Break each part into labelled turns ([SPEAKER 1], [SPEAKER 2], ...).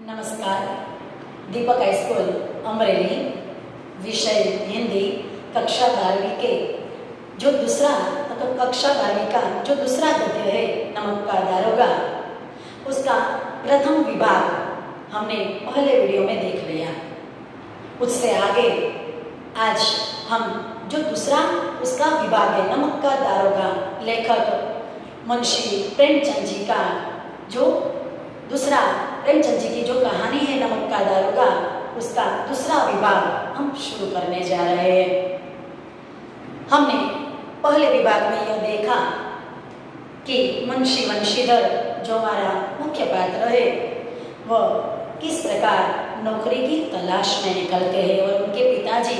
[SPEAKER 1] नमस्कार। दीपक high school Amreli, विषय हिंदी, कक्षा 12वीं के जो दूसरा कक्षा 12वीं का जो दूसरा गद्य है नमक का दारोगा, उसका प्रथम विभाग हमने पहले वीडियो में देख लिया। उससे आगे आज हम जो दूसरा उसका विभाग है नमक का दारोगा, लेखक मुंशी प्रेमचंद जी का जो दूसरा प्रेमचंद जी की जो कहानी है नमक का दारोगा, उसका दूसरा विभाग हम शुरू करने जा रहे हैं। हमने पहले विभाग में यह देखा कि मुंशी वंशीधर जो हमारा मुख्य पात्र है वह किस प्रकार नौकरी की तलाश में निकलते हैं और उनके पिताजी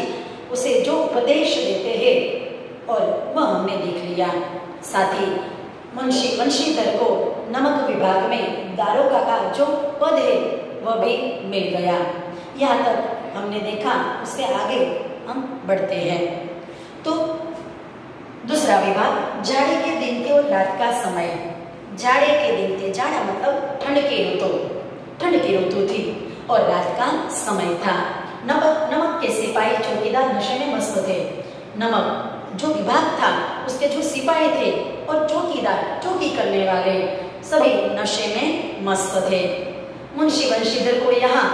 [SPEAKER 1] उसे जो उपदेश देते हैं और वह हमने देख लिया। साथ ही मुंशी वंशीधर को नमक विभाग में दारोगा का जो पद है वह भी मिल गया। यहाँ तक हमने देखा। उससे आगे हम बढ़ते हैं तो दूसरा विभाग जाड़े के दिन के और रात का समय। जाड़े के दिन थे, जाड़ा मतलब ठंड की ऋतु थी और रात का समय था। नमक के सिपाही चौकीदार नशे में मस्त थे। नमक जो विभाग था उसके जो सिपाही थे और चौकीदार चौकी करने वाले सभी नशे में मस्त थे। मुंशी वंशीधर को यहाँ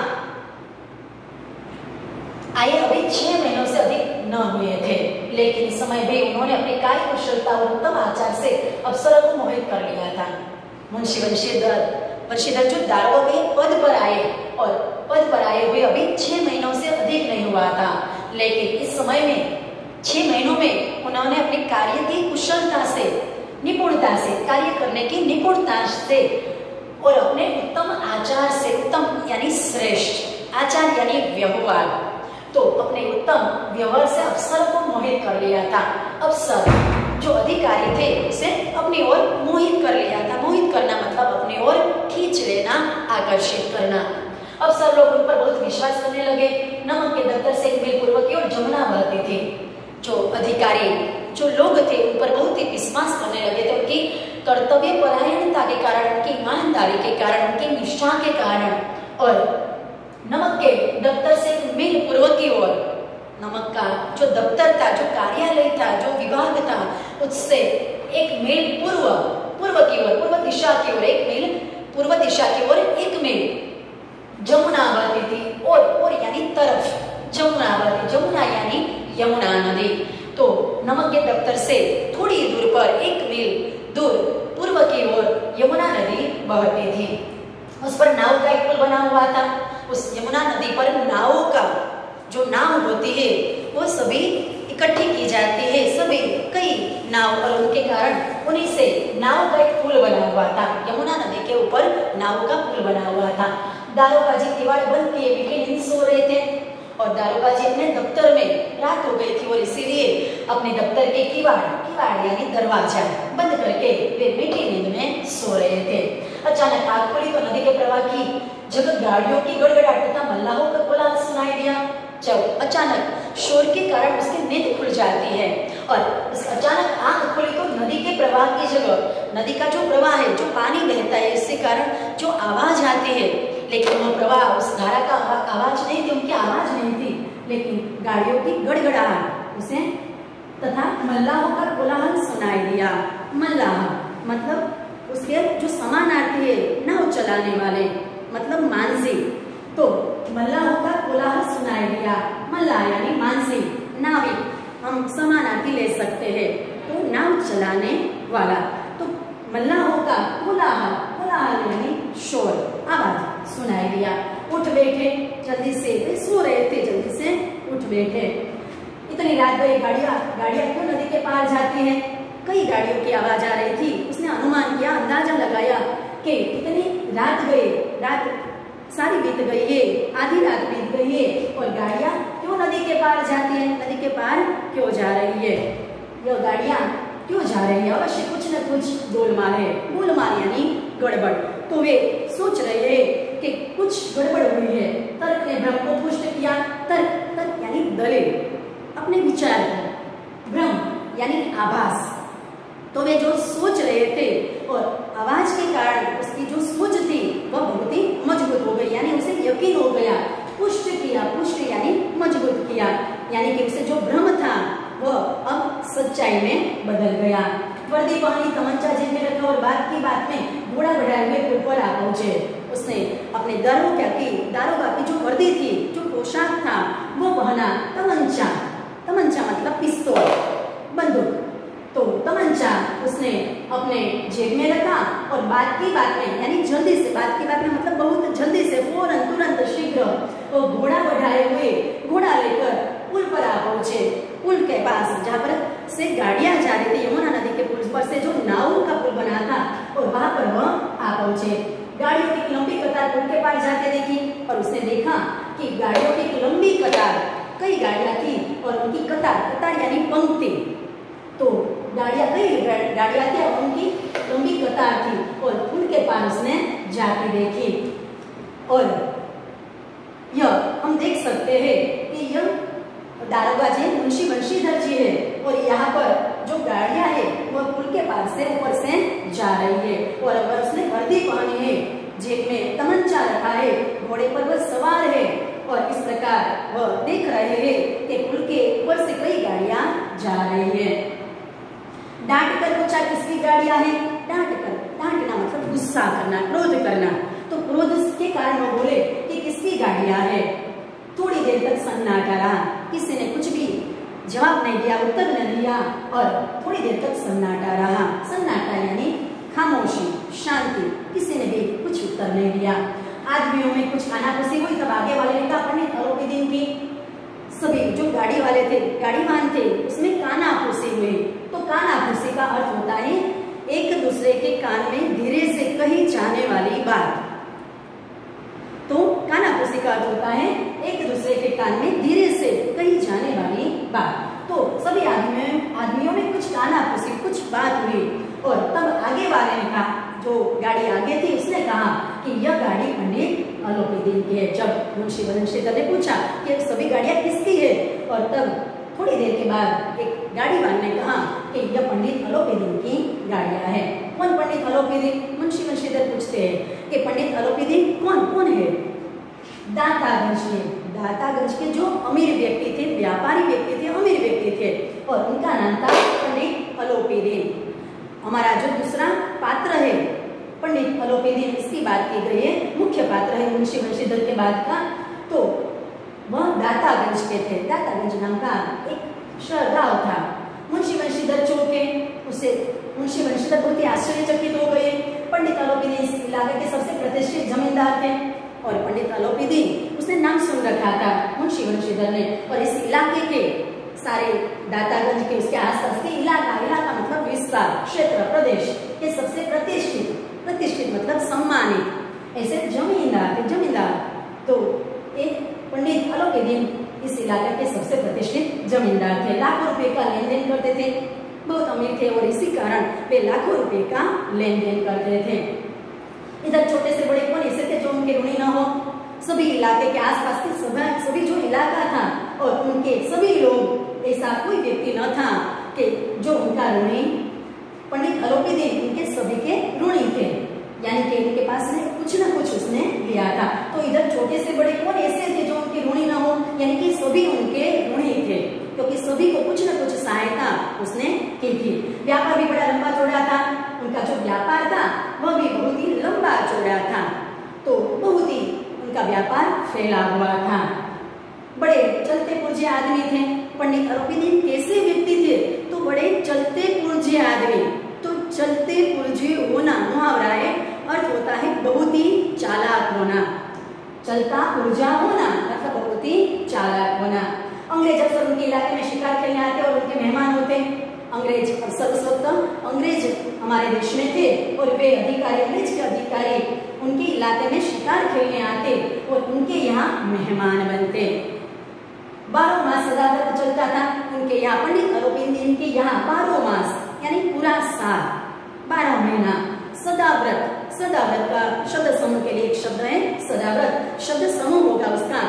[SPEAKER 1] आए अभी 6 महीनों से अधिक न हुए थे, लेकिन इस समय भी उन्होंने अपनी कार्य कुशलता और उत्तम आचार से अफसरों को मोहित कर लिया था। मुंशी वंशीधर जो दारोगा के पद पर आए और पद पर आए हुए अभी 6 महीनों से अधिक नहीं हुआ था, लेकिन इस समय में 6 महीनों में उन्होंने अपने कार्य की कुशलता से, निपुणता से, कार्य करने की निपुणता से और अपने उत्तम आचार से, उत्तम यानी श्रेष्ठ, आचार यानी व्यवहार, तो अपने उत्तम व्यवहार से अफसर को मोहित कर लिया था। अफसर जो अधिकारी थे उसे अपनी ओर मोहित कर लिया था। मोहित करना मतलब अपनी ओर खींच लेना, आकर्षित करना। अफसर लोग उन पर बहुत विश्वास करने लगे। नमक के दफ्तर से एक मील पूर्व की ओर जमुना बहती थी। जो अधिकारी जो लोग थे उन पर बहुत ही विश्वास करने लगे थे। उनकी कर्तव्य परायणता के कारण, उनकी ईमानदारी के कारण, उनकी निष्ठा के कारण। और नमक के दफ्तर से एक मील पूर्व की ओर नमक का जो दफ्तर था, जो कार्यालय था, जो विभाग था, उससे एक मील पूर्व की ओर, पूर्व दिशा की ओर, एक मील पूर्व दिशा की ओर एक मील जमुना बहती थी। और यानी तरफ जमुना बहती, जमुना यानी यमुना नदी। तो नमक के दफ्तर से थोड़ी दूर पर एक मील दूर पूर्व की ओर यमुना नदी बहती थी। उस पर नाव का एक पुल बना हुआ था। उस यमुना नदी पर नावों का जो नाव होती है वो सभी इकट्ठी की जाती है, सभी कई नाव, और उनके कारण उन्हीं से नाव का एक पुल बना हुआ था। यमुना नदी के ऊपर नाव का पुल बना हुआ था। दारोगा जी किवाड़ बंद किए मीठी नींद सो रहे थे और दारोगा जी अपने दफ्तर में, रात हो गई थी और इसीलिए अपने दफ्तर के किवाड़ यानी दरवाजा बंद करके वे मीठी नींद में सो रहे थे। अचानक आंख खुली तो नदी के प्रवाह की जगह गाड़ियों की गड़गड़ाहट तथा मल्लाहों का कोलाहल सुनाई दिया। जब अचानक शोर के कारण उसकी नींद खुल जाती है और उस अचानक आंख खुली तो नदी के प्रवाह की जगह, नदी का जो प्रवाह है, जो पानी बहता है, इसके कारण जो आवाज आती है, लेकिन वो प्रवाह, उस धारा का आवाज नहीं थी, उनकी आवाज नहीं थी, लेकिन गाड़ियों की गड़गड़ाहट उसे तथा मल्लाहों का कोलाहल सुनाई दिया। मल्लाह मतलब उसके जो समानार्थी है, नाव चलाने वाले, मतलब मानसी। तो मल्लाहों का कोलाहल सुनाई दिया। मल्लाह यानी मानसी, नाविक, हम समानार्थी ले सकते हैं, तो नाव चलाने वाला। तो मल्लाहों का कोलाहल यानी शोर, आवाज सुनाई दिया। उठ बैठे जल्दी से, सो रहे थे, जल्दी से उठ बैठे। इतनी रात गई, गाड़ियां क्यों नदी के पार जाती है? कई गाड़ियों की आवाज आ रही थी। उसने अनुमान किया, अंदाजा लगाया कि इतनी रात गई, रात सारी बीत गई है, आधी रात बीत गई है और गाड़ियां क्यों नदी के पार जाती है, नदी के पार क्यों जा रही है, यह गाड़ियां क्यों जा रही है? अवश्य कुछ न कुछ गोलमाल है। गोलमाल यानी गड़बड़। तो वे सोच रहे हैं कि कुछ गड़बड़ हुई है। तर्क ने भ्रम को पुष्ट किया। तर्क यानी दलील, अपने विचार को, भ्रम यानी आभास। तो वे जो सोच रहे थे और आवाज के कारण उसकी जो सोच थी वह बहुत ही मजबूत हो गई, यानी उसे ऊंचाई में बदल गया। वर्दी पहनी, तमंचा जेब में रखा और बात की बात में घोड़ा बढ़ाए हुए पुल पर आ पहुंचे। उसने अपने दारोगा की जो वर्दी थी, जो पोशाक था वो पहना। तमंचा मतलब पिस्तौल, बंदूक। तो तमंचा उसने अपने जेब में रखा और बात की बात में, यानी जल्दी से, बात की बात में मतलब बहुत जल्दी से, फौरन, तुरंत, शीघ्र वो घोड़ा बढ़ाए हुए घोड़ा लेकर पुल पर आ पहुंचे। पुल के पास जहाँ पर से गाड़ियां जा रही थी, यमुना नदी के पुल पर से जो नावों का पुल बना था, और वहां पर वह आ पहुंचे। गाड़ियों की लंबी कतार पुल के पास जाते देखी और उसने देखा कि गाड़ियों की एक लंबी कतार, कई गाड़ियां थी और उनकी कतार यानी पंक्ति, तो कई गाड़ियां थी और उनकी लंबी कतार थी और पुल के पास उसने जाके देखी। और यह हम देख सकते हैं कि यह दारोगा जी मुंशी बंशीधर जी है और यहाँ पर जो गाड़ियां है वह पुल के पास से ऊपर से जा रही है और अगर उसने वर्दी पहनी है, जेब में तमंचा रखा है, घोड़े पर वह सवार है और इस प्रकार वह देख रहे हैं कि पुल के ऊपर से कई गाड़ियां जा रही है। डांट कर पूछा किसकी गाड़ियां हैं? डांटना मतलब गुस्सा करना, क्रोध करना। तो क्रोध के कारण वो बोले कि किसकी गाड़ियां है। थोड़ी देर तक सन्नाटा रहा, किसी ने कुछ भी जवाब नहीं दिया, उत्तर नहीं दिया और थोड़ी देर तक सन्नाटा रहा। सन्नाटा यानी खामोशी, शांति, किसी ने भी कुछ उत्तर नहीं दिया। आदमियों में कुछ कानाफूसी हुई, तब आगे वाले ने कहा पंडित आरोपी की सभी जो गाड़ी वाले थे, गाड़ीवान थे, उसमें कानाफूसी हुई। तो कानाफूसी का अर्थ होता है एक दूसरे के कान में धीरे से कही जाने वाली बात। तो कानाफूसी का अर्थ होता है एक दूसरे के कान में धीरे से कही जाने वाली बात। तो सभी आदमियों में कुछ कानाफूसी, कुछ बात हुई और तब आगे वाले ने कहा, जो गाड़ी आगे थी उसने कहा कि यह गाड़ी पंडित आलोपीदीन की है। जब मुंशी बंशीधर ने पूछा कि सभी गाड़ियां किसकी है और तब थोड़ी देर के बाद एक गाड़ीवान ने कहा कि यह पंडित आलोपीदीन की गाड़ियां हैं। कौन पंडित आलोपीदीन? मुंशी बंशीधर पूछते हैं कि पंडित आलोपीदीन कौन है? दातागंज के जो अमीर व्यक्ति थे, व्यापारी व्यक्ति थे, अमीर व्यक्ति थे और उनका नाम था पंडित आलोपीदीन। हमारा जो दूसरा पात्र है पंडित आलोपीदीन, इसकी बात की गई है, मुख्य पात्र है मुंशी बंशीधर के बाद का, तो वह दातागंज के थे। दातागंज नाम का एक गांव था। मुंशी बंशीधर चौंके, उसे मुंशी बंशीधर बहुत ही आश्चर्यचकित हो गए। पंडित आलोपीदीन इस इलाके के सबसे प्रतिष्ठित जमींदार थे और पंडित आलोपीदीन उसने नाम सुन रखा था मुंशी बंशीधर ने, और इस इलाके के सारे दातागंज के उसके आसपास के इलाका मतलब विस्तार, क्षेत्र, प्रदेश के सबसे प्रतिष्ठित मतलब सम्मानित ऐसे जमींदार। तो एक पंडित आलोपीदीन इस इलाके के सबसे प्रतिष्ठित जमींदार थे। लाखों रुपए का लेन देन करते थे, बहुत अमीर थे और इसी कारण वे लाखों रुपए का लेन देन करते थे। इधर छोटे से बड़े कौन ऐसे थे जो उनके ऋणी न हो? सभी इलाके के आसपास के सभी जो इलाका था और उनके सभी लोग, ऐसा कोई व्यक्ति न था कि जो उनका ऋणी। पंडित आलोपीदीन उनके सभी के ऋणी थे, यानी कि उनके पास में कुछ न कुछ उसने लिया था। तो इधर छोटे से बड़े कौन ऐसे थे जो उनके ऋणी न हो? यानी कि सभी उनके ऋणी थे, क्योंकि सभी को कुछ न कुछ सहायता उसने की थी। व्यापार भी बड़ा लंबा चौड़ा था, उनका जो व्यापार था वह भी बहुत ही लंबा चौड़ा था, तो बहुत ही उनका व्यापार फैला हुआ था। बड़े चलते पुर्जे आदमी थे। पंडित आलोपीदीन कैसे व्यक्ति थे? तो बड़े चलते पुर्जे आदमी। तो चलते पुर्जे होना मुहावरा है, अर्थ होता है बहुत ही चालाक होना। चलता पुर्जा होना मतलब बहुत ही चालाक होना। अंग्रेज अक्सर उनके इलाके में शिकार खेलने आते और उनके मेहमान होते। अंग्रेज अक्सर उस वक्त अंग्रेज हमारे देश में थे और वे अंग्रेज के अधिकारी उनके इलाके में शिकार खेलने आते और उनके यहाँ मेहमान बनते। 12 मास सदाव्रत चलता था उनके यहाँ। पंडित आलोपीदीन के यहाँ 12 मास यानी पूरा साल, 12 महीना सदाव्रत का शब्द समूह के लिए एक शब्द है सदाव्रत। शब्द समूह होगा उसका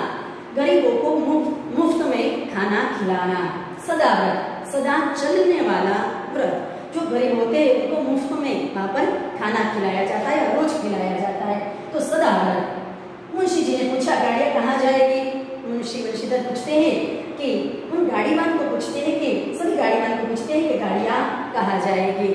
[SPEAKER 1] गरीबों को मुफ्त में खाना खिलाना। सदाव्रत सदा चलने वाला व्रत। जो गरीब होते हैं उनको मुफ्त में वहां पर खाना खिलाया जाता है, रोज खिलाया जाता है, तो सदाव्रत। मुंशी जी ने पूछा गाड़ियां कहाँ जाएगी? मुंशी बंशीधर पूछते हैं कि उन गाड़ीवान को पूछते हैं कि सभी गाड़ीवान को पूछते हैं कि गाड़ी कहा जाएगी।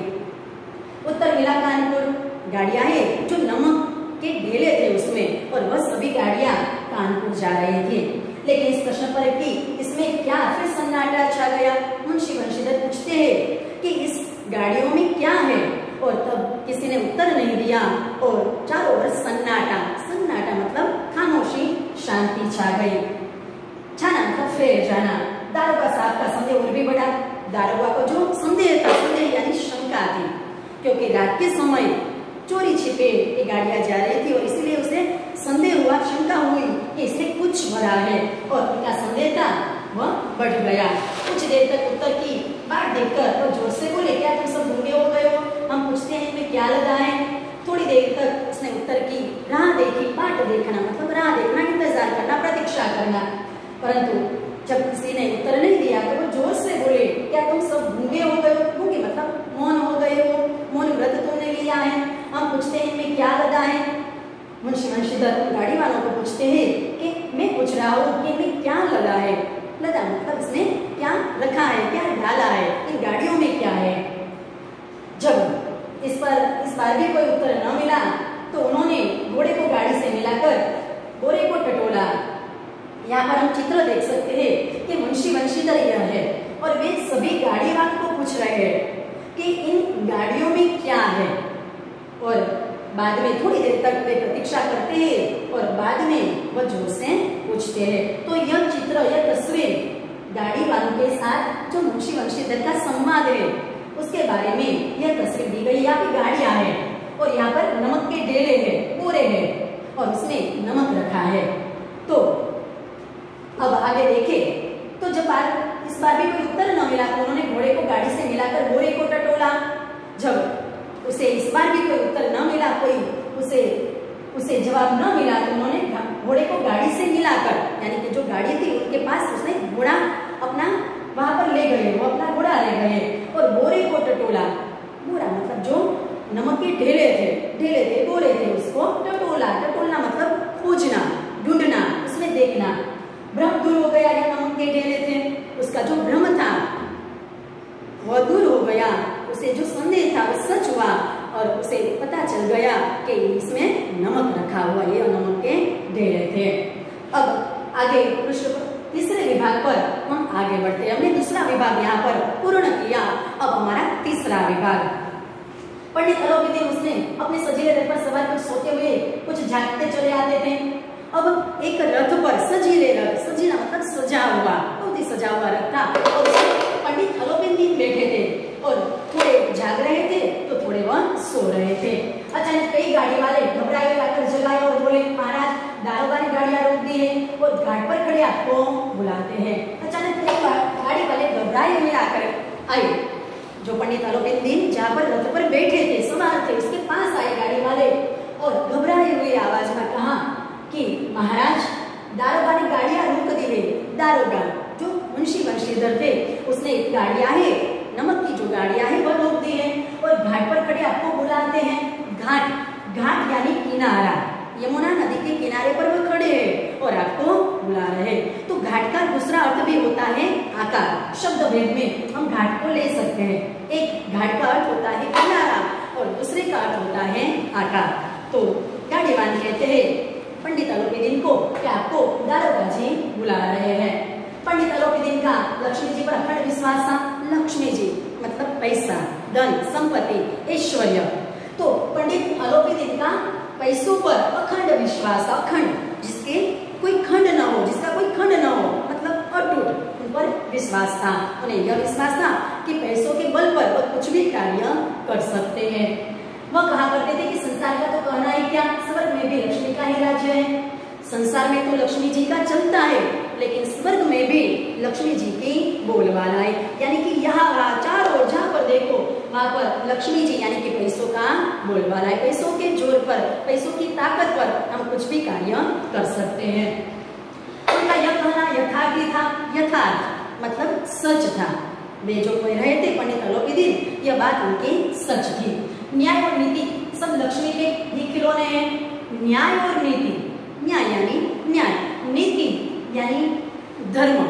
[SPEAKER 1] उत्तर मिला कानपुर, गाड़ियां हैं जो नमक के ढेले थे उसमें, और वह सभी गाड़ियां कानपुर जा रही थी। लेकिन इस प्रश्न पर कि इसमें क्या फिर सन्नाटा छा गया। मुंशी बंशीधर पूछते हैं कि इस गाड़ियों में क्या है, और तब किसी ने उत्तर नहीं दिया और चारों ओर सन्नाटा। सन्नाटा मतलब खामोशी, शांति छा गई। छाना मतलब फेर जाना। दारोगा साहब का संदेह और भी बढ़ा। दारोगा को जो संदेह था, संदेह यानी शंका थी, क्योंकि रात के समय चोरी छिपे ये गाड़ियां जा रही थी और इसीलिए उसे संदेह हुआ, शंका हुई कि इससे कुछ भरा है, और उनका संदेह था वह बढ़ गया। कुछ देर तक उत्तर की बात देखकर वो जोर से बोले, क्या तुम सब गूंगे हो गए हो? हम पूछते हैं इनमें क्या लगा है। थोड़ी देर तक उसने उत्तर की राह देखी। बाट देखना मतलब राह देखना, इंतजार करना, प्रतीक्षा करना। परंतु जब किसी ने उत्तर नहीं दिया तो वो जोर से बोले, क्या तुम सब गूंगे हो गए हो? गूंगे मतलब मौन हो गए हो, मौन व्रत तुमने लिया है। हम पूछते हैं इनमें क्या लगा है। मुंशी बंशीधर गाड़ी वालों को पूछते हैं कि मैं पूछ रहा हूँ कि इनमें क्या लगा है। लगा मतलब इसने क्या रखा है, क्या डाला है, इन गाड़ियों में क्या है। जब इस बार भी कोई उत्तर न मिला तो उन्होंने घोड़े को गाड़ी से मिलाकर घोड़े को टटोला। यहाँ पर हम चित्र देख सकते हैं कि मुंशी बंशीधर यह है और वे सभी गाड़ी वालों को पूछ रहे हैं कि इन गाड़ियों में क्या है। और बाद में थोड़ी देर तक वे प्रतीक्षा करते हैं और बाद में वह जोर से पूछते हैं। तो यह चित्र, यह तस्वीर गाड़ी वालों के साथ जो मुंशी बंशीधर का संवाद है उसके बारे में यह तस्वीर दी गई। यहाँ पे गाड़ियां हैं और यहाँ पर नमक के ढेले हैं, बोरे हैं और उसमें नमक रखा है। तो अब आगे देखें तो जब इस बार भी कोई उत्तर न मिला तो उन्होंने घोड़े को गाड़ी से मिलाकर बोरे को टटोला। जब उसे इस बार भी कोई उत्तर न मिला, कोई उसे जवाब न मिला तो उन्होंने घोड़े को गाड़ी से मिलाकर, यानी कि जो गाड़ी थी उनके पास उसने घोड़ा अपना वहां पर ले गए, वो अपना घोड़ा ले गए और बोरे को टटोला। बोरा मतलब जो नमक के ढेले थे, बोरे थे, उसको टटोला। टटोलना मतलब खोजना, ढूंढना, उसमें देखना। भ्रम दूर हो गया, या नमक के ढेले थे, उसका जो भ्रम था वह दूर हो गया। उसे जो संदेह था वो सच हुआ और उसे पता चल गया कि इसमें नमक रखा हुआ, ये नमक के ढेले थे। अब आगे तीसरे विभाग पर हम आगे बढ़ते हैं। हमने दूसरा विभाग यहाँ पर पूर्ण किया। अब हमारा तीसरा विभाग। पंडित अलोपीदीन उसने अपने सजीले रथ पर सवार कुछ सोते हुए कुछ झांकते चले आते थे। अब एक रथ पर सजीले रथ, सजीला मतलब सजा हुआ, बहुत ही सजा हुआ रथ था और उसमें पंडित अलोपीदीन बैठे थे और थोड़े जाग रहे थे तो थोड़े वह सो रहे थे। अचानक कई गाड़ी वाले घबराए हुए आकर जगाए और बोले, महाराज दारोगा ने गाड़ियां रोक दी है और घाट पर खड़े आपको बुलाते हैं। अचानक कई गाड़ी वाले घबराए हुए आकर आए। जो पंडित अलोपीदीन जहाँ पर रथ पर बैठे थे, सवार थे, उसके पास आए गाड़ी वाले और घबराए हुए आवाज में कहा कि महाराज दारोगा ने गाड़ियां रोक दी है। दारोगा जो मुंशी बंशीधर थे उसने गाड़ियां है, नमक की जो गाड़ियां है वह रोक दी है और घाट पर खड़े आपको बुलाते हैं। घाट यानी किनारा, यमुना नदी के किनारे पर वो खड़े हैं और आपको बुला रहे हैं। तो घाट का दूसरा अर्थ भी होता है आकार। शब्द भेद में हम घाट को ले सकते हैं। एक घाट का अर्थ होता है किनारा और दूसरे का अर्थ होता है आकार। तो गाड़ीवान कहते हैं पंडित अलोपीदीन को कि आपको दारोगा जी बुला रहे हैं। पंडित अलोपीदीन का लक्ष्मी जी पर अखंड विश्वास था। लक्ष्मी जी मतलब पैसा, धन, संपत्ति, ऐश्वर्य। तो पंडित अलोपीदीन का पैसों पर अखंड विश्वास, अखंड, जिसके कोई खंड न हो, जिसका कोई खंड न हो, मतलब अटूट, उन पर विश्वास था। उन्हें यह विश्वास था कि पैसों के बल पर वह कुछ भी कार्य कर सकते हैं। वह कहा करते थे कि संसार का तो कहना ही क्या, स्वर्ग में भी लक्ष्मी का ही राज्य है। संसार में तो लक्ष्मी जी का चलता है लेकिन स्वर्ग में भी लक्ष्मी जी की बोलबाला है। यानी कि यहाँ चारों ओर जहाँ पर देखो वहां पर लक्ष्मी जी यानी कि पैसों का बोलबाला है। पैसों के जोर पर, पैसों की ताकत पर हम कुछ भी कार्य कर सकते हैं। उनका यह कहना यथार्थ ही था। यथार्थ मतलब सच था। वे जो कह रहे थे पंडित अलोपीदीन, यह बात उनकी सच थी। न्याय और नीति सब लक्ष्मी के ही खिलौने हैं। न्याय और नीति, न्याय यानी न्याय, नीति यानी धर्म।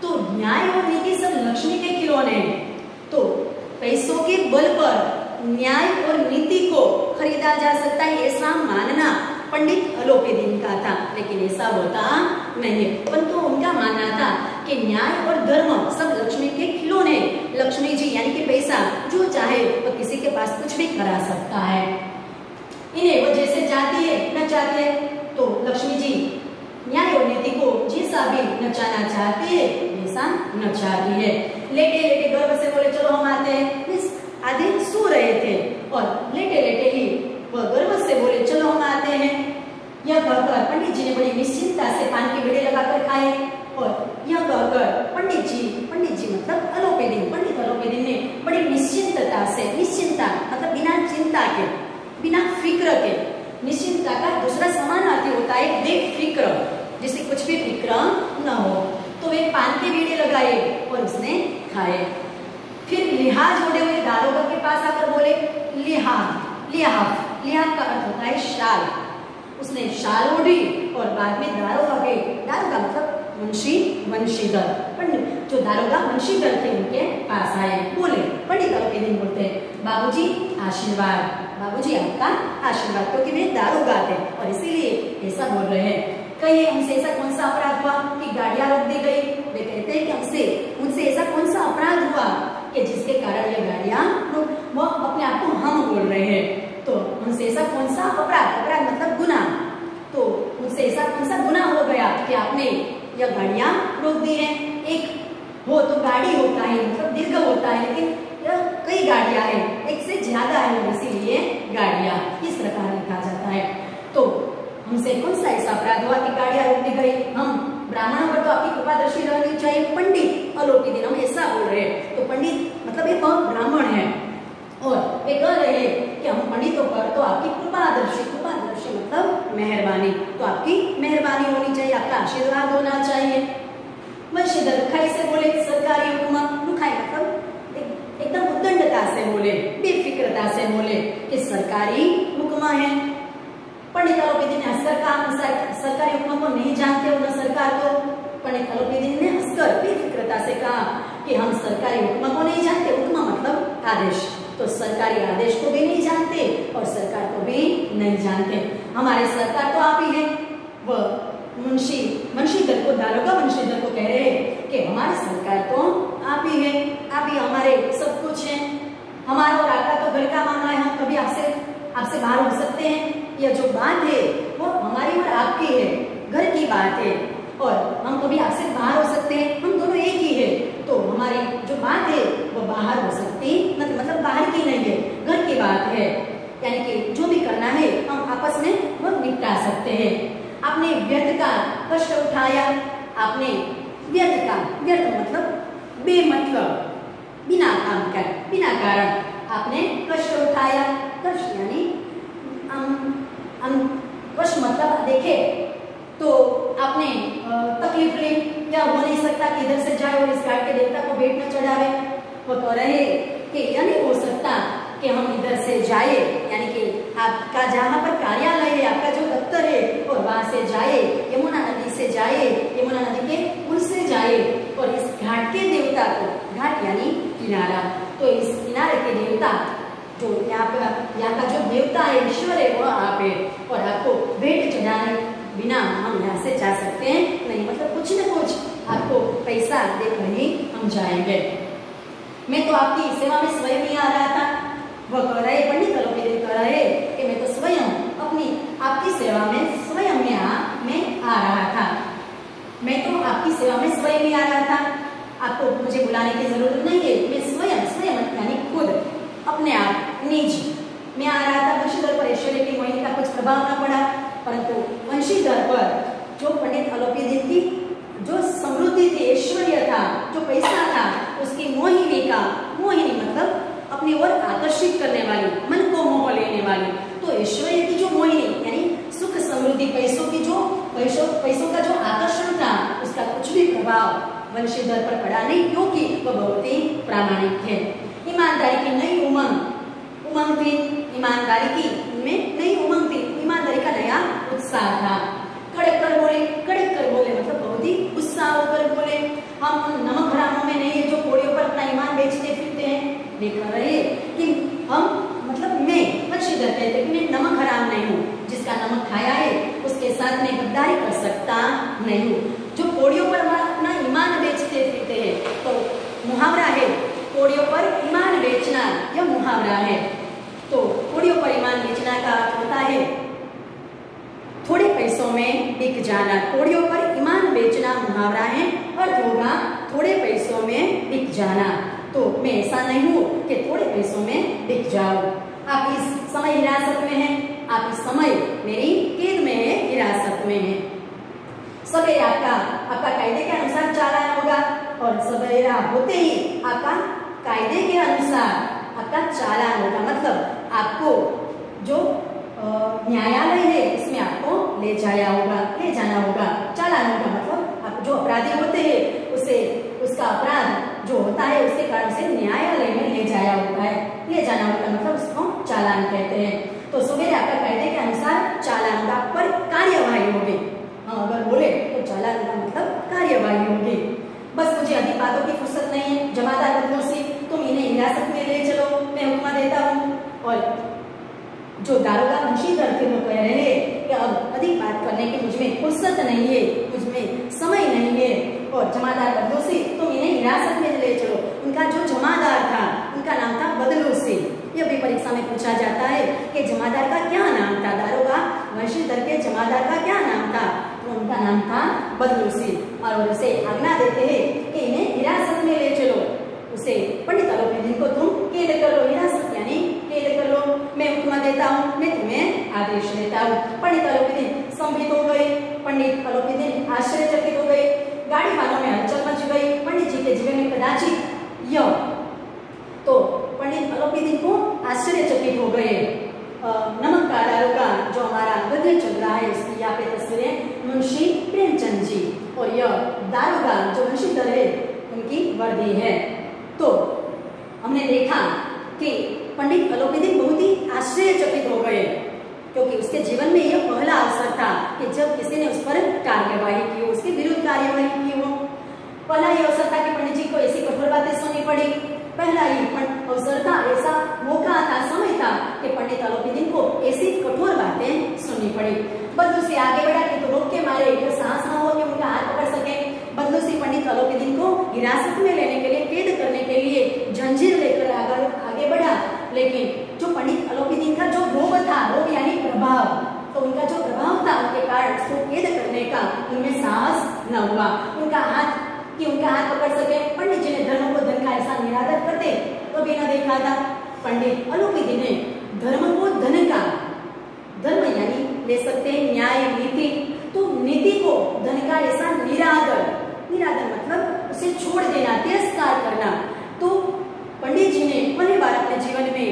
[SPEAKER 1] तो न्याय और नीति सब लक्ष्मी के खिलौने हैं। तो पैसों के न्याय और नीति को खरीदा जा सकता है ऐसा मानना पंडित अलोपीदीन का था, लेकिन ऐसा होता नहीं। परंतु उनका मानना था कि न्याय और धर्म सब लक्ष्मी के खिलौने, लक्ष्मी जी यानी कि पैसा जो चाहे वो तो किसी के पास कुछ भी करा सकता है। इन्हें वो जैसे चाहती है न चाहती है, तो लक्ष्मी जी न्याय और नीति को जैसा भी नचाना चाहती है वैसा नचाती है। लेटे लेटे गर्व से बोले चलो हम आते हैं। आधे सो रहे थे और लेटे लेटे ही वह गर्व से बोले चलो हम आते हैं। यह कहकर पंडित जी ने बड़ी निश्चिंता से पान के बेड़े लगाकर खाए और यह कहकर पंडित जी मतलब अलोपीदीन, पंडित अलोपीदीन ने बड़ी निश्चिंतता से, निश्चिंता मतलब बिना चिंता के, बिना फिक्र के, निश्चिंता का दूसरा समानार्थी होता है बेफिक्र, जिसे कुछ भी फिक्र न हो। तो वे पान के बेड़े लगाए और उसने खाए। फिर लिहाज ओढ़े हुए दारोगा के पास आकर बोले लिहाज, लिहाज, लिहाज का अर्थ होता है शाल। उसने शाल ओढ़ी और बाद में दारोगा मतलब मुंशी वंशीधर, पंडित जो दारोगा वंशीधर थे उनके पास आए, बोले पंडित अलोपीदीन बोलते बाबूजी आशीर्वाद, बाबूजी आपका आशीर्वाद, क्योंकि वे दारोगा थे और इसीलिए ऐसा बोल रहे हैं। कहिए हमसे ऐसा कौन सा अपराध हुआ कि गाड़ियां रोक दी गई? वे कहते हैं कि मुझसे ऐसा कौन सा अपराध हुआ कि जिसके कारण ये गाड़ियां, वो अपने आप को हम बोल रहे हैं। तो मुझसे ऐसा कौन सा अपराध, अपराध मतलब गुनाह, तो मुझसे ऐसा कौन सा गुनाह हो गया कि आपने यह गाड़ियां रोक दी हैं? एक हो तो गाड़ी होता है मतलब दीर्घ होता है, लेकिन कई गाड़ियां हैं, एक से ज्यादा है, इसीलिए गाड़ियां इस प्रकार लिखा जाता है। तो हमसे कौन सा ऐसा अपराध हुआ कि गाड़ियां रोक दी गई? हम ब्राह्मणों पर तो आपकी कृपादृष्टि रहनी चाहिए। पंडित अलोपीदीन हम ऐसा बोल रहे हैं, तो पंडित मतलब एक ब्राह्मण है और वे कह रहे हैं कि हम पंडितों पर तो आपकी कृपादृष्टि, कृपादृष्टि मतलब मेहरबानी, तो आपकी मेहरबानी होनी चाहिए, आपका आशीर्वाद होना चाहिए। वंशीधर रुखाई से बोले सरकारी हुक्म, रुखाई मतलब एकदम उद्दंडता से बोले, बेफिक्रता से बोले कि सरकारी हुक्म है। पंडित अलोपीदीन ने हंसकर कहा सरकारी हुक्म को नहीं जानते हो न सरकार को। पंडित अलोपीदीन ने हंसकर बेफिक्रता से कहा कि हम सरकारी हुक्म को नहीं जानते, हुक्म मतलब आदेश, तो सरकारी आदेश को भी नहीं जानते और सरकार को भी नहीं जानते। हमारे सरकार तो आप ही है। वह वंशीधर को, दारोगा वंशीधर को कह रहे हैं कि हमारी सरकार तो आप ही है, आप ही हमारे सब कुछ है। हमारा और आपका तो घर का मामला है, हम कभी आपसे बाहर हो सकते हैं? यह जो बात है वो हमारी और आपकी है, घर की बात है और हम कभी आपसे बाहर हो सकते हैं, हम दोनों एक ही है। तो हमारी जो बात है वो बाहर हो सकती मतलब बाहर की नहीं है, घर की बात है, यानी कि जो भी करना है हम आपस में वो निपटा सकते हैं। आपने व्यर्थ का कष्ट उठाया, आपने व्यर्थ मतलब बेमतलब, बिना काम कर, बिना कारण आपने कष्ट उठाया। कष्ट यानी कष्ट मतलब देखे तो आपने तकलीफ ली, या हो नहीं सकता कि इधर से जाए और इस घाट के देवता को भेंट न चढ़ावे। वो तो रहे कि यह नहीं हो सकता कि हम इधर से जाए, यानी कि आपका जहाँ पर कार्यालय है, आपका जो दफ्तर है और वहां से जाए, यमुना नदी से जाए, यमुना नदी के पुल से जाए और इस घाट के देवता को, घाट यानी किनारा, तो इस किनारे के देवता जो यहाँ का जो देवता है, ईश्वर है, वह आप है और आपको भेंट चढ़ाने बिना हम यहाँ से जा सकते हैं नहीं, मतलब कुछ न कुछ आपको पैसा देकर ही हम जाएंगे। मैं तो आपकी सेवा में स्वयं ही आ रहा था। वह कह रहे, पंडित अलोपीदीन कह रहे कि मैं तो स्वयं अपनी आपकी सेवा में स्वयं में आ रहा था। मैं तो आपकी सेवा में स्वयं ही आ रहा था, आपको मुझे बुलाने की जरूरत नहीं है। मैं स्वयं यानी खुद अपने आप निज में आ रहा था। वंशीधर पर ऐश्वर्य की मोहिनी का कुछ प्रभाव न पड़ा, परंतु वंशीधर पर जो पंडित अलोपीदीन की जो समृद्धि थी, ऐश्वर्य था, जो पैसा था, उसकी मोहिनी मतलब अपनी ओर आकर्षित करने वाली, मन को मोह लेने वाली, तो ऐश्वर्य की जो मोहिनी यानी सुख समृद्धि, पैसों का जो आकर्षण था, उसका कुछ भी प्रभाव वंशीधर पर पड़ा नहीं, क्योंकि वह बहुत ही प्रामाणिक थे। ईमानदारी की नई उमंग थी, ईमानदारी की में नई उमंग थी, ईमानदारी का नया उत्साह था। कड़क कर बोले मतलब बहुत ही उत्साह होकर बोले। हम उन नमक हरामों में नहीं है जो कोड़ियों पर अपना ईमान बेचते फिरते हैं। वे कह रहे कि हम नहीं हूँ। जो कोड़ियों पर अपना ईमान बेचते फिरते हैं, तो मुहावरा है कोड़ियों पर ईमान बेचना, यह मुहावरा है। तो कोड़ियों पर ईमान बेचना का अर्थ होता है थोड़े पैसों में बिक जाना। कोड़ियों पर ईमान बेचना मुहावरा है, अर्थ होगा थोड़े पैसों में बिक जाना। तो मैं ऐसा नहीं हूँ कि थोड़े पैसों में बिक जाऊं। आप इस समय हिरासत में हैं, आप इस समय मेरी कैद में है, हिरासत में है। सवेरा आपका कायदे के अनुसार चालान होगा, और सवेरा होते ही आपका कायदे के अनुसार आपका चालान होगा। मतलब आपको जो न्यायालय है इसमें आपको ले जाना होगा। चालान होगा मतलब आप जो अपराधी होते हैं उसे उसका अपराध जो होता है उसके कारण से न्यायालय में ले जाना होता है। मतलब उसको चालान कहते हैं। तो सवेरे आपका कायदे के अनुसार चालान होगा, पर कार्यवाही होगी। अगर बोले तो चालान का मतलब कार्यवाही होगी। बस मुझे अधिक बातों की फुर्सत नहीं है। जमादार बदलों से तुम इन्हें हिरासत में ले चलो, मैं हुक्म देता हूँ। और जो दारोगा मुंशीधर थे वो कह रहे हैं कि अब अधिक बात करने की मुझमें फुर्सत नहीं है, मुझमें समय नहीं है। और जमादार बदलू से तुम इन्हें हिरासत में ले चलो। उनका जो जमादार था उनका नाम था बदलू से। यह भी परीक्षा में पूछा जाता है कि जमादार का क्या नाम था, दारोगा मुंशीधर के जमादार का क्या नाम था, तो उनका नाम था बदलू से। और उसे आज्ञा देते हैं कि इन्हें हिरासत में ले चलो। उसे पंडित आलोपीदीन को तुम कैद कर लो, हिरासत यानी कैद कर लो, मैं हुक्म देता हूँ, मैं तुम्हें आदेश देता हूँ। पंडित आलोपीदीन स्तंभित हो गए, पंडित आलोपीदीन आश्चर्यचकित हो गए, गाड़ी वालों में हलचल मच गई। पंडित जी के जीवन में कदाचित यह तो पंडित आलोपीदीन को आश्चर्यचकित हो गए। नमक का दारोगा जो हमारा गद्य चल रहा है इसकी यहाँ पे तस्वीरें मुंशी प्रेमचंद जी, और यह दारोगा जो मुंशीधर है उनकी वर्दी है। तो हमने देखा कि पंडित आलोपीदीन बहुत ही आश्चर्यचकित हो गए, क्योंकि उसके जीवन में यह पहला अवसर था कि जब किसी ने उस पर कार्यवाही की हो, उसके विरुद्ध कार्यवाही की हो। पहला ये अवसर था कि पंडित जी को ऐसी कठोर बातें सुननी पड़ी। पहला ही अवसर था, ऐसा मौका था, समय था कि पंडित आलोपीदीन को ऐसी कठोर बातें सुननी पड़ी। बदलू से आगे बढ़ा कि तो रोक के मारे ये साहस न हो कि उनका हाथ पकड़ सके। बदलू से पंडित आलोपीदीन को हिरासत में लेने के लिए, कैद करने के लिए जंजीर लेकर आगे बढ़ा। लेकिन जो पंडित आलोपीदीन का जो रोग था, रोग यानी प्रभाव, तो उनका जो प्रभाव था उनके कारण उसको कैद करने का उनमें साहस न हुआ। उनका हाथ पकड़ सके। पंडित जी ने धर्म को धन का ऐसा निरादर करते कभी न देखा था। पंडित आलोपीदीन ने धर्म को धन का, धर्म यानी ले सकते हैं न्याय, नीति, तो नीति को धन का ऐसा निरादर मतलब उसे छोड़ देना, तिरस्कार करना। तो पंडित जी ने पहली बार अपने जीवन में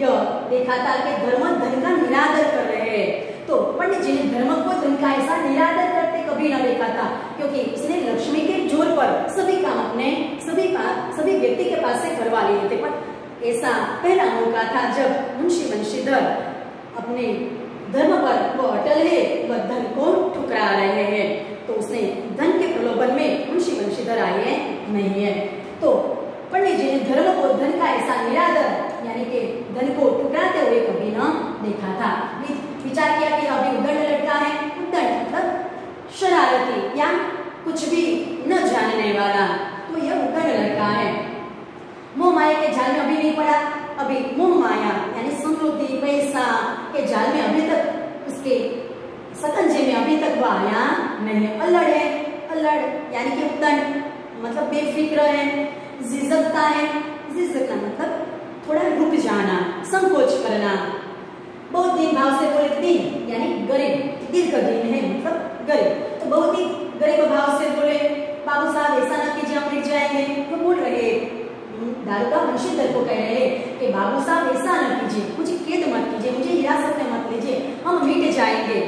[SPEAKER 1] यह देखा था कि धर्म धन का निरादर कर रहे हैं। तो पंडित जी ने धर्म को धन का ऐसा निरादर करते कभी न देखा था, क्योंकि उसने लक्ष्मी के जोर पर सभी काम अपने सभी व्यक्ति के पास से करवा लिए थे। पर ऐसा पहला मौका था जब मुंशी बंशीधर अपने धर्म पर वो अटल है, वह धन को ठुकरा रहे हैं। तो उसने धन के प्रलोभन में मुंशी बंशीधर आए नहीं है। तो पंडित जी ने धर्म को धन का ऐसा निरादर यानी कि धन को ठुकराते हुए कभी न देखा था। विचार किया कि अभी उद्दंड लड़का है। उद्दंड मतलब शरारती या कुछ भी न जानने वाला, तो यह उद्दंड लड़का है। मोह माया के जाल में अभी नहीं पड़ा। अभी मोह माया यानी समृद्धि, पैसा के जाल में अभी तक, उसके सकंजे में अभी तक वह आया नहीं। अल्लड़ है, अल्लड़ यानी कि उद्दंड मतलब बेफिक्र है, झिझकता है। झिझकना मतलब थोड़ा रुक जाना, संकोच करना। बहुत दीन भाव से बोले, दीन यानी गरीब, दीर्घ दीन है मतलब गरीब, तो बहुत ही गरीब भाव से बोले, बाबू साहब ऐसा ना कीजिए, हम मिट जाएंगे। तो बोल रहे दारोगा मुंशीधर को कह रहे कि बाबू साहब ऐसा न कीजिए, मुझे कैद मत कीजिए, मुझे हिरासत में मत लीजिए, हम मिट जाएंगे।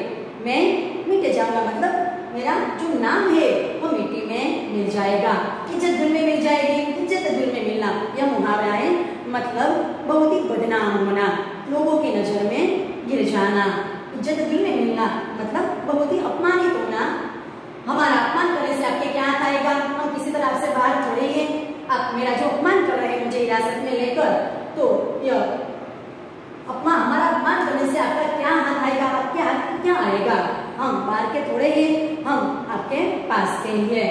[SPEAKER 1] मैं मिट जाऊंगा मतलब मेरा जो नाम है वो मिट्टी में मिल जाएगा, इज्जत धूल में मिल जाएगी। इज्जत धूल में मिलना यह मुहावरा है, मतलब बहुत ही बदनाम होना, लोगों की नजर में गिर जाना। इज्जत धूल में मिलना मतलब बहुत ही अपमानित होना। हमारा अपमान करने से आपके क्या हाथ आएगा? हम किसी तरह आपसे बाहर थोड़े हैं। आप मेरा जो अपमान कर रहे हैं मुझे हिरासत में लेकर, तो यह हमारा अपमान करने से आपका क्या हाथ आएगा? आपके हाथ क्या आएगा? हम बाहर के थोड़े हैं, हम आपके पास के ही है।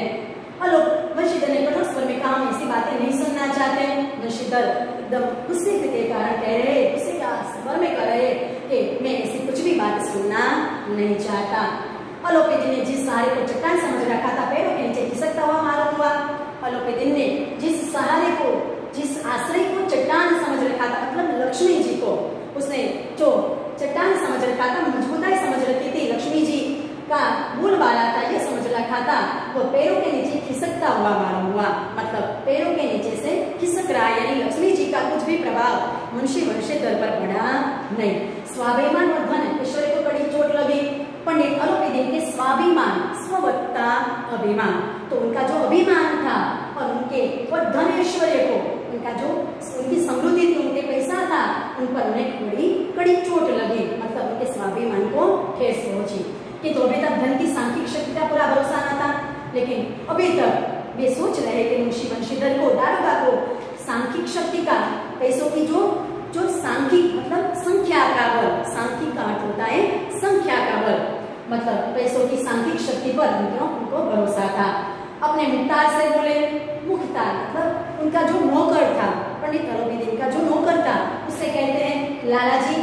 [SPEAKER 1] हेलो, वंशीधर ने कठोर स्वर में कहा, हम ऐसी बातें नहीं सुनना चाहते। वंशीधर एकदम गुस्से के कारण कह रहे, गुस्से का स्वर में कह रहे कि मैं ऐसी कुछ भी बात सुनना नहीं चाहता। अलोपीदिन ने जिस सहारे को चट्टान समझ रखा था, पैरों के नीचे खिसकता हुआ मालूम हुआ। अलोपीदिन ने जिस सहारे को, जिस आश्रय को चट्टान समझ रखा था, मतलब लक्ष्मी जी को, उसने जो चट्टान समझ रखा था, मजबूताई समझ रखी थी, लक्ष्मी जी का मूल वाला था, ये समझ रखा था, वो पैरों के नीचे खिसकता हुआ मालूम हुआ। मतलब पैरों के नीचे से खिसक रहा है, यानी लक्ष्मी जी का कुछ भी प्रभाव मुंशी वंशीधर पर पड़ा नहीं। स्वाभिमान वर्धन, ईश्वर को बड़ी चोट लगी। पंडित अलोपीदिन के स्वाभिमान, स्ववत्ता अभिमान, तो उनका जो अभिमान था और उनके वो धन ऐश्वर्य को, उनका जो उनकी समृद्धि थी, उनके पैसा था, उन पर उन्हें बड़ी कड़ी चोट लगी। मतलब उनके स्वाभिमान को ठेस पहुंची कि तो अभी तक धन की सांख्यिक शक्ति का पूरा भरोसा न था, लेकिन अभी तक वे सोच रहे कि मुंशी वंशीधर को, दारोगा को सांख्यिक शक्ति का, पैसों की जो सांख्यिक मतलब संख्या का बल, सांख्यिक का अर्थ होता है संख्या का बल, मतलब पैसों की सांख्यिक शक्ति पर उनको भरोसा था। अपने मुख्तार से बोले, मुख्तार मतलब उनका जो नौकर था, पंडित अलोपीदिन का जो नौकर था, उससे कहते हैं, लाला जी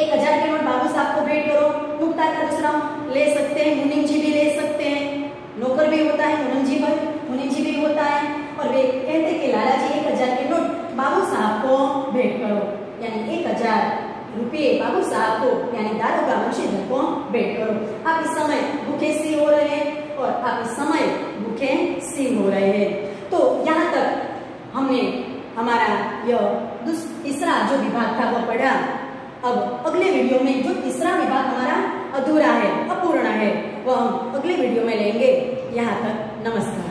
[SPEAKER 1] 1000 के नोट बाबू साहब को भेंट करो। मुख्तार का दूसरा ले सकते हैं, मुनीम जी भी ले सकते हैं, नौकर भी होता है, मुनीम जी भी होता है। और वे कहते कि लाला जी 1000 के नोट बाबू साहब को भेंट करो, यानी 1000 रुपये बाबू साहब को, यानी दारोगा वंशीधर को भेंट करो। आप इस समय भूखे सी हो रहे हैं और आप इस समय भूखे सी हो रहे हैं। तो यहाँ तक हमने हमारा यह तीसरा जो विभाग था वो पढ़ा। अब अगले वीडियो में जो तीसरा विभाग हमारा अधूरा है, अपूर्ण है, वह हम अगले वीडियो में लेंगे। यहाँ तक नमस्कार।